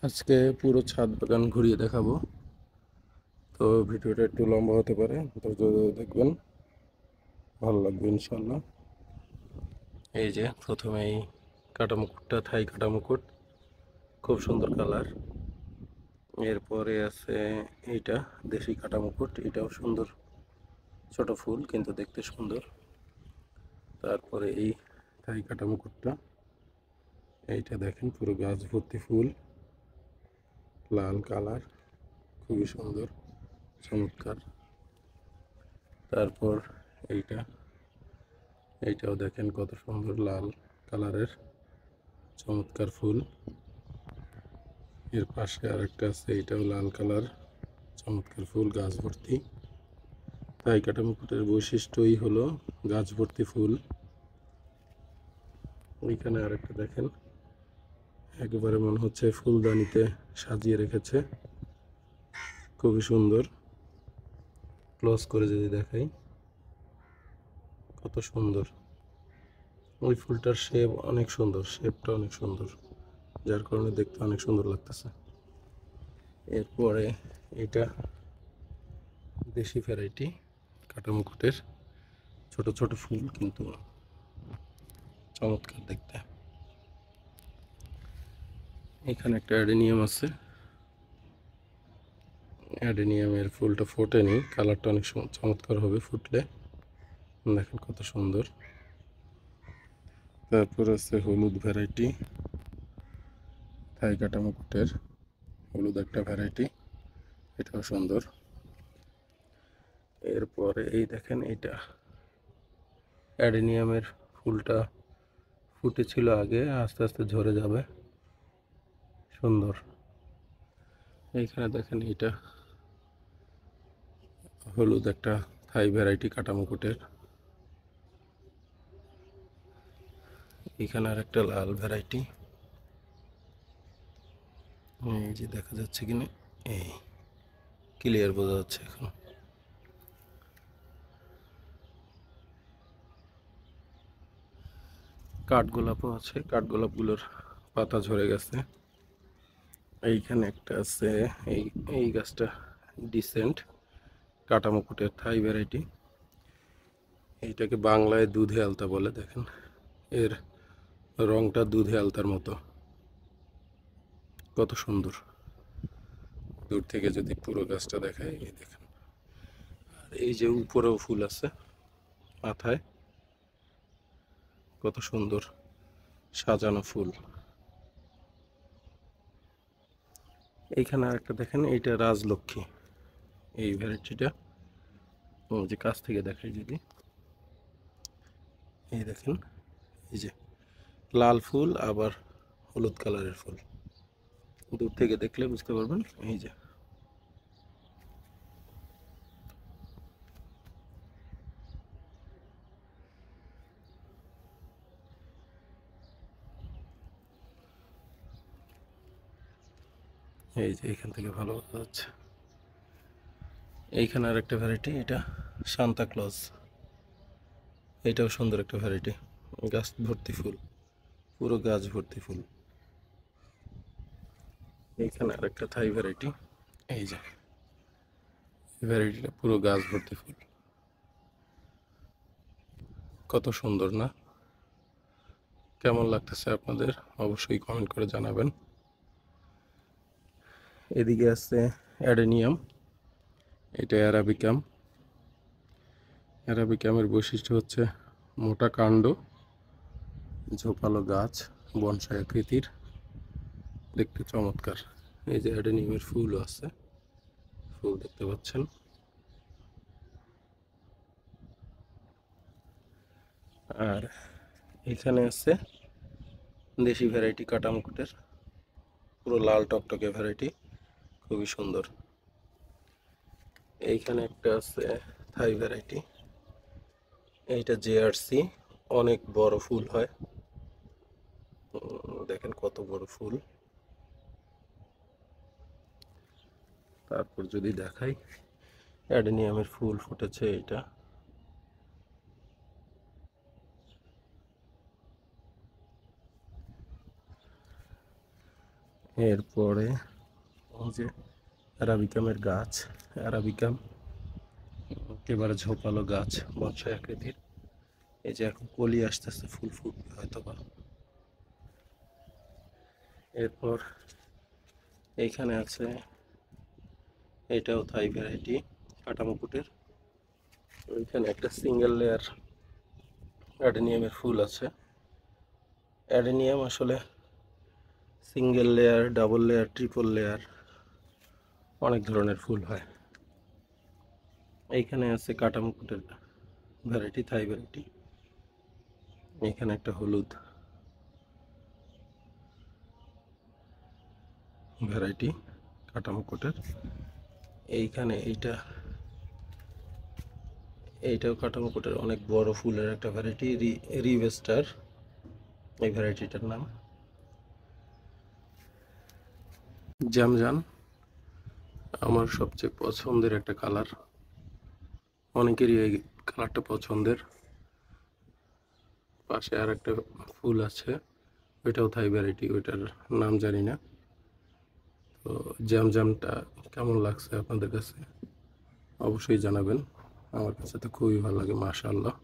আজকে পুরো ছাদ বাগান ঘুরিয়ে দেখাবো। তো ভিডিওটা একটু লম্বা হতে পারে, ধৈর্য ধরে দেখবেন, ভালো লাগবে ইনশাল্লাহ। এই যে প্রথমেই কাটা মুকুটটা, থাই কাটা মুকুট, খুব সুন্দর কালার। এরপরে আছে এইটা দেশি কাটা মুকুট, এটাও সুন্দর, ছোট ফুল কিন্তু দেখতে সুন্দর। তারপরে এই থাই কাটা মুকুটটা, এইটা দেখেন পুরো গাছ ভর্তি ফুল, লাল কালার, খুবই সুন্দর, চমৎকার। তারপর এইটা, এইটাও দেখেন কত সুন্দর লাল কালারের চমৎকার ফুল। এর পাশে আরেকটা আছে, এটাও লাল কালার, চমৎকার ফুল, গাছ ভর্তি। তাই কাটা মুকুটের বৈশিষ্ট্যই হলো গাছ ভর্তি ফুল। ওইখানে আরেকটা দেখেন, একেবারে মনে হচ্ছে ফুলদানিতে সাজিয়ে রেখেছে, খুবই সুন্দর। ক্লোজ করে যদি দেখাই, কত সুন্দর। ওই ফুলটার শেপ অনেক সুন্দর, শেপটা অনেক সুন্দর, যার কারণে দেখতে অনেক সুন্দর লাগতেছে। এরপরে এটা দেশি ভ্যারাইটি কাটা মুকুটের, ছোট ছোট ফুল কিন্তু চমৎকার দেখতে। এখানে একটা অ্যাডেনিয়াম আছে, অ্যাডেনিয়ামের ফুলটা ফোটেনি, কালারটা অনেক চমৎকার হবে ফুটলে, দেখেন কত সুন্দর। তারপর আছে হলুদ ভ্যারাইটি, থাই কাটা মুকুটের হলুদ একটা ভ্যারাইটি, এটাও সুন্দর। এরপরে এই দেখেন, এটা অ্যাডেনিয়ামের ফুলটা ফুটেছিল আগে, আস্তে আস্তে ঝরে যাবে, সুন্দর। এইখানে দেখেন, এটা হলুদ একটা থাই ভ্যারাইটি কাটা মুকুটের। এখানে আর একটা লাল ভ্যারাইটি, এই যে দেখা যাচ্ছে কিনা, এই ক্লিয়ার বোঝা যাচ্ছে এখন। কাঠগোলাপও আছে, কাঠগোলাপগুলোর পাতা ঝরে গেছে। এইখানে একটা আছে, এই এই গাছটা ডিসেন্ট কাটা মুকুটের থাই ভ্যারাইটি। এইটাকে বাংলায় দুধে আলতা বলে, দেখেন এর রংটা দুধে আলতার মতো, কত সুন্দর। দূর থেকে যদি পুরো গাছটা দেখায়, এই দেখেন। আর এই যে উপরেও ফুল আছে মাথায়, কত সুন্দর সাজানো ফুল। এইখানে আরেকটা দেখেন, এইটা রাজলক্ষ্মী, এই ভ্যারাইটিটা যে কাছ থেকে দেখাই যদি, এই দেখেন, এই যে লাল ফুল আবার হলুদ কালারের ফুল, দূর থেকে দেখলে বুঝতে পারবেন। এই যে এই যে এখান থেকে ভালো বোঝা যাচ্ছে। এইখানে আর একটা ভ্যারাইটি, এটা সান্তা ক্লজ, এটাও সুন্দর একটা ভ্যারাইটি, গাছ ভর্তি ফুল, পুরো গাছ ভর্তি ফুল। এইখানে আর একটা থাই ভ্যারাইটি, এই যে ভ্যারাইটিটা পুরো গাছ ভর্তি ফুল, কত সুন্দর না? কেমন লাগতেছে আপনাদের অবশ্যই কমেন্ট করে জানাবেন। এদিকে আছে অ্যাডেনিয়াম, এটা অ্যারাবিকাম। অ্যারাবিকামের বৈশিষ্ট্য হচ্ছে মোটা কাণ্ড, ঝোপালো গাছ, বনসাই আকৃতির, দেখতে চমৎকার। এই যে অ্যাডেনিয়ামের ফুলও আছে, ফুল দেখতে পাচ্ছেন। আর এখানে আছে দেশি ভ্যারাইটি কাটা মুকুটের, পুরো লাল টকটকে ভ্যারাইটি, খুবই সুন্দর। এইখানে একটা আছে থাই ভ্যারাইটি, এইটা জেআরসি, অনেক বড় ফুল হয়, দেখেন কত বড় ফুল। তারপর যদি দেখাই, অ্যাডেনিয়ামের ফুল ফুটেছে এটা, এরপরে এই যে অ্যারাবিকামের গাছ, অ্যারাবিকাম একেবারে ঝোপালো গাছ, বনসাই আকৃতির। এই যে এখন কলি আসতেছে, ফুল ফুটবে হয়তো বা। এরপর এইখানে আছে, এটাও থাই ভ্যারাইটি, কাটামুকুটের। ওইখানে একটা সিঙ্গেল লেয়ার অ্যাডেনিয়ামের ফুল আছে। অ্যাডেনিয়াম আসলে single layer, double layer, triple layer অনেক ধরনের ফুল হয়। এইখানে আছে কাটামুকুটের ভ্যারাইটি, থাই ভ্যারাইটি। এখানে একটা হলুদ ভ্যারাইটি কাটামুকুটের। এইখানে এইটাও কাটামুকুটের অনেক বড় ফুলের একটা ভ্যারাইটি, রিভেস্টার এই ভ্যারাইটিটার নাম। জামজান আমার সবচেয়ে পছন্দের একটা কালার, অনেকেরই এই কালারটা পছন্দের। পাশে আর একটা ফুল আছে, ওইটাও থাই ভ্যারাইটি, ওইটার নাম জানি না। তো জামজামটা কেমন লাগছে আপনাদের কাছে অবশ্যই জানাবেন। আমার কাছে তো খুবই ভালো লাগে, মাশাআল্লাহ।